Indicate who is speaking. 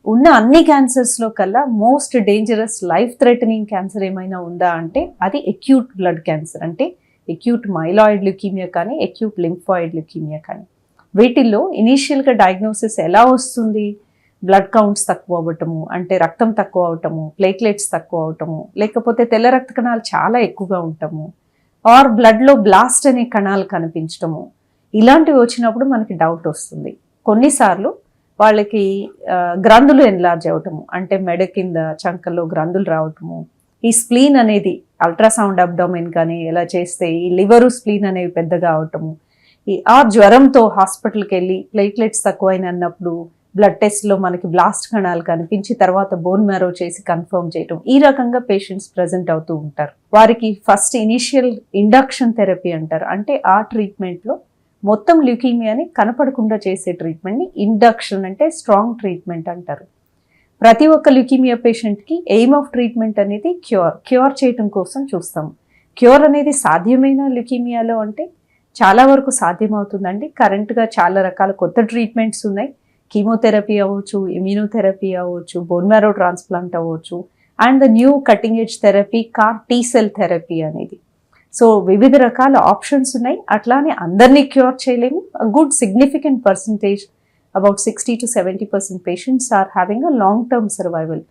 Speaker 1: ఉన్న అన్ని క్యాన్సర్స్లో కల్లా most dangerous life threatening cancer ఏమైనా ఉందా అంటే అది అక్యూట్ బ్లడ్ క్యాన్సర్, అంటే అక్యూట్ మైలాయిడ్ ల్యూకీమియా కానీ అక్యూట్ లింఫాయిడ్ ల్యూకీమియా కానీ. వీటిల్లో ఇనీషియల్గా డయాగ్నోసిస్ ఎలా వస్తుంది? బ్లడ్ కౌంట్స్ తక్కువ అవ్వటము, అంటే రక్తం తక్కువ అవటము, ప్లేట్లెట్స్ తక్కువ అవటము, లేకపోతే తెల్ల రక్త కణాలు చాలా ఎక్కువగా ఉండటము, ఆర్ బ్లడ్లో బ్లాస్ట్ అనే కణాలు కనిపించటము, ఇలాంటివి వచ్చినప్పుడు మనకి డౌట్ వస్తుంది. కొన్నిసార్లు వాళ్ళకి గ్రంథులు ఎన్లార్జ్ అవటము, అంటే మెడ కింద చంకల్లో గ్రంథులు రావటము, ఈ స్ప్లీన్ అనేది అల్ట్రాసౌండ్ అబ్డామిన్ కానీ ఎలా చేస్తే ఈ లివరు స్ప్లీన్ అనేవి పెద్దగా అవటము, ఆ జ్వరంతో హాస్పిటల్కి వెళ్ళి ప్లేట్లెట్స్ తక్కువైన అన్నప్పుడు బ్లడ్ టెస్ట్లో మనకి బ్లాస్ట్ కణాలు కనిపించి తర్వాత బోన్ మ్యారో చేసి కన్ఫర్మ్ చేయటం, ఈ రకంగా పేషెంట్స్ ప్రజెంట్ అవుతూ ఉంటారు. వారికి ఫస్ట్ ఇనిషియల్ ఇండక్షన్ థెరపీ అంటారు, అంటే ఆ ట్రీట్మెంట్లో మొత్తం ల్యూకీమియాని కనపడకుండా చేసే ట్రీట్మెంట్ని ఇండక్షన్, అంటే స్ట్రాంగ్ ట్రీట్మెంట్ అంటారు. ప్రతి ఒక్క ల్యూకీమియా పేషెంట్కి ఎయిమ్ ఆఫ్ ట్రీట్మెంట్ అనేది క్యూర్ చేయటం కోసం చూస్తాం. క్యూర్ అనేది సాధ్యమైన ల్యూకీమియాలో అంటే చాలా వరకు సాధ్యమవుతుందండి. కరెంట్గా చాలా రకాల కొత్త ట్రీట్మెంట్స్ ఉన్నాయి. కీమోథెరపీ అవ్వచ్చు, ఇమ్యూనోథెరపీ అవ్వచ్చు, బోన్ మ్యారో ట్రాన్స్ప్లాంట్ అవ్వచ్చు, and the new cutting edge therapy CAR T cell therapy అనేది. సో వివిధ రకాల ఆప్షన్స్ ఉన్నాయి. అట్లానే అందరినీ క్యూర్ చేయలేము. Good significant percentage, about 60 to 70% patients are having a long term survival.